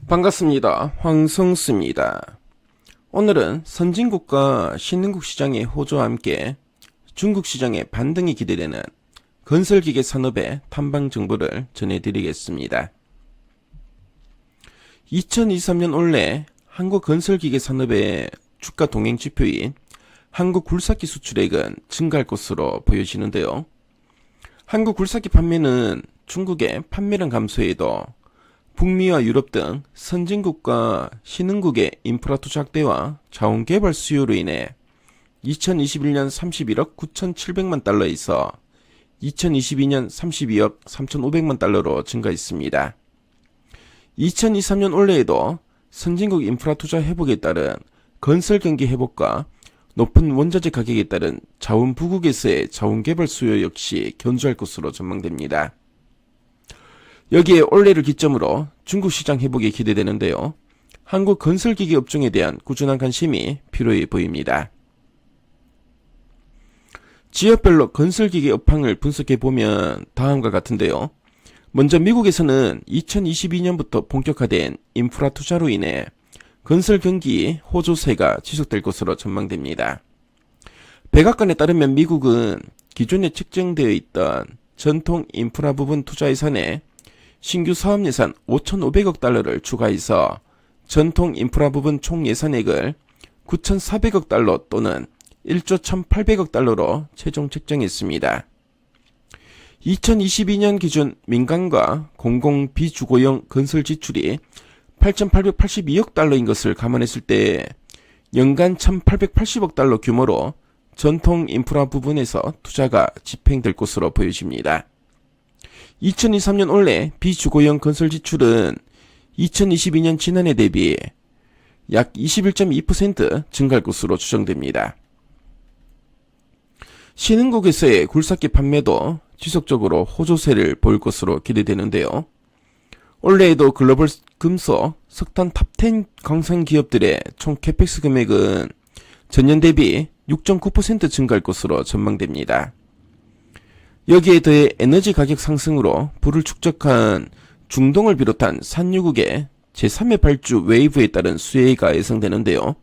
반갑습니다. 황성수입니다. 오늘은 선진국과 신흥국 시장의 호조와 함께 중국 시장의 반등이 기대되는 건설기계 산업의 탐방 정보를 전해드리겠습니다. 2023년 올해 한국 건설기계 산업의 주가 동행 지표인 한국 굴삭기 수출액은 증가할 것으로 보여지는데요. 한국 굴삭기 판매는 중국의 판매량 감소에도 북미와 유럽 등 선진국과 신흥국의 인프라 투자 확대와 자원 개발 수요로 인해 2021년 31억 9,700만 달러에서 2022년 32억 3,500만 달러로 증가했습니다. 2023년 올해에도 선진국 인프라 투자 회복에 따른 건설 경기 회복과 높은 원자재 가격에 따른 자원 부국에서의 자원 개발 수요 역시 견조할 것으로 전망됩니다. 여기에 올해를 기점으로 중국 시장 회복이 기대되는데요. 한국 건설기계 업종에 대한 꾸준한 관심이 필요해 보입니다. 지역별로 건설기계 업황을 분석해보면 다음과 같은데요. 먼저 미국에서는 2022년부터 본격화된 인프라 투자로 인해 건설 경기 호조세가 지속될 것으로 전망됩니다. 백악관에 따르면 미국은 기존에 책정되어 있던 전통 인프라 부분 투자 예산에 신규 사업 예산 5,500억 달러를 추가해서 전통 인프라 부분 총 예산액을 9,400억 달러 또는 1조 1,800억 달러로 최종 책정했습니다. 2022년 기준 민간과 공공 비주거용 건설 지출이 8,882억 달러인 것을 감안했을 때 연간 1,880억 달러 규모로 전통 인프라 부분에서 투자가 집행될 것으로 보여집니다. 2023년 올해 비주거용 건설 지출은 2022년 지난해 대비 약 21.2% 증가할 것으로 추정됩니다. 신흥국에서의 굴삭기 판매도 지속적으로 호조세를 보일 것으로 기대되는데요. 올해에도 글로벌 금속, 석탄 탑10 광산 기업들의 총 캐펙스 금액은 전년 대비 6.9% 증가할 것으로 전망됩니다. 여기에 더해 에너지 가격 상승으로 불을 축적한 중동을 비롯한 산유국의 제3의 발주 웨이브에 따른 수혜가 예상되는데요.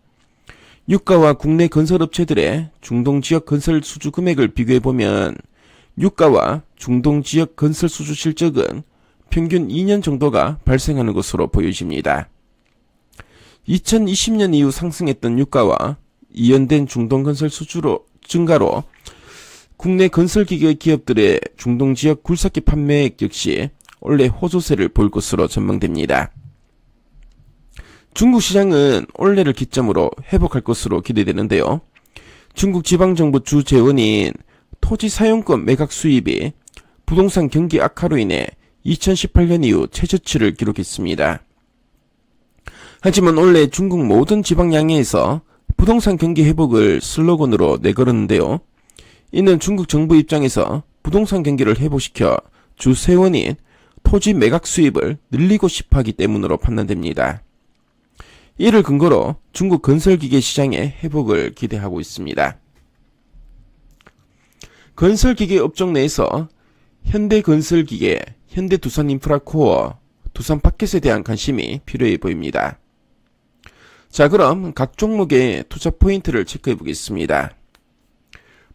유가와 국내 건설업체들의 중동 지역 건설 수주 금액을 비교해보면 유가와 중동 지역 건설 수주 실적은 평균 2년 정도가 발생하는 것으로 보여집니다. 2020년 이후 상승했던 유가와 이연된 중동 건설 수주로 증가로 국내 건설기계 기업들의 중동 지역 굴삭기 판매액 역시 올해 호조세를 볼 것으로 전망됩니다. 중국 시장은 올해를 기점으로 회복할 것으로 기대되는데요. 중국 지방정부 주 재원인 토지 사용권 매각 수입이 부동산 경기 악화로 인해 2018년 이후 최저치를 기록했습니다. 하지만 올해 중국 모든 지방양해에서 부동산 경기 회복을 슬로건으로 내걸었는데요. 이는 중국 정부 입장에서 부동산 경기를 회복시켜 주 세원인 토지 매각 수입을 늘리고 싶어 하기 때문으로 판단됩니다. 이를 근거로 중국 건설기계 시장의 회복을 기대하고 있습니다. 건설기계 업종 내에서 현대건설기계, 현대두산인프라코어, 두산파켓에 대한 관심이 필요해 보입니다. 자, 그럼 각 종목의 투자 포인트를 체크해 보겠습니다.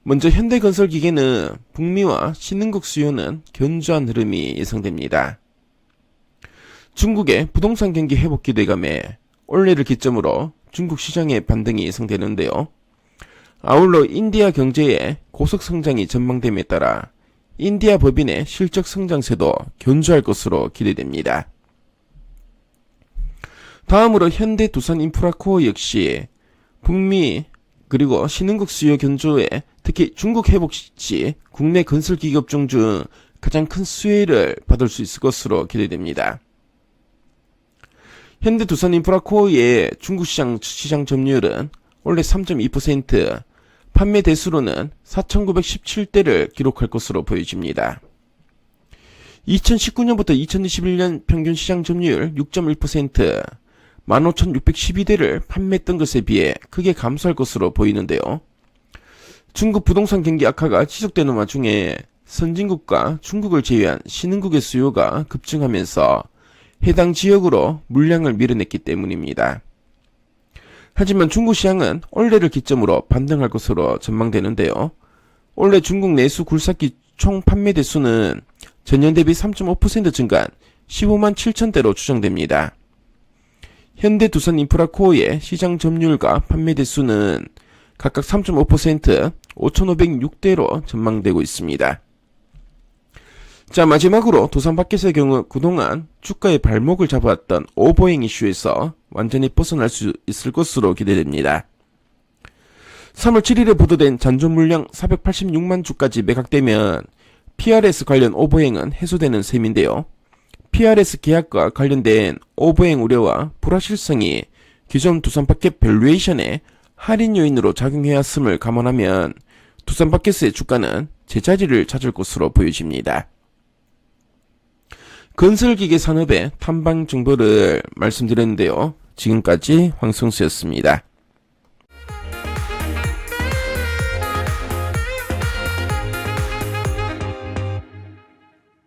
먼저 현대건설기계는 북미와 신흥국 수요는 견조한 흐름이 예상됩니다. 중국의 부동산 경기 회복 기대감에 올해를 기점으로 중국 시장의 반등이 예상되는데요. 아울러 인디아 경제의 고속 성장이 전망됨에 따라 인디아 법인의 실적 성장세도 견조할 것으로 기대됩니다. 다음으로 현대두산인프라코어 역시 북미 그리고 신흥국 수요 견조에 특히 중국 회복 시 국내 건설기계 업종 중 가장 큰 수혜를 받을 수 있을 것으로 기대됩니다. 현대두산인프라코어의 중국 시장 점유율은 올해 3.2%, 판매 대수로는 4,917대를 기록할 것으로 보여집니다. 2019년부터 2021년 평균 시장 점유율 6.1%, 15,612대를 판매했던 것에 비해 크게 감소할 것으로 보이는데요. 중국 부동산 경기 악화가 지속되는 와중에 선진국과 중국을 제외한 신흥국의 수요가 급증하면서 해당 지역으로 물량을 밀어냈기 때문입니다. 하지만 중국 시장은 올해를 기점으로 반등할 것으로 전망되는데요. 올해 중국 내수 굴삭기 총 판매 대수는 전년 대비 3.5% 증가한 15만 7천 대로 추정됩니다. 현대 두산 인프라코어의 시장 점유율과 판매 대수는 각각 3.5%, 5,506대로 전망되고 있습니다. 자, 마지막으로 두산 바켓의 경우 그동안 주가의 발목을 잡아왔던 오보행 이슈에서 완전히 벗어날 수 있을 것으로 기대됩니다. 3월 7일에 보도된 잔존 물량 486만 주까지 매각되면 PRS 관련 오보행은 해소되는 셈인데요. PRS 계약과 관련된 오보행 우려와 불확실성이 기존 두산파켓 밸류에이션에 할인 요인으로 작용해왔음을 감안하면 두산파켓의 주가는 제자리를 찾을 것으로 보여집니다. 건설기계 산업의 탐방 정보를 말씀드렸는데요. 지금까지 황성수였습니다.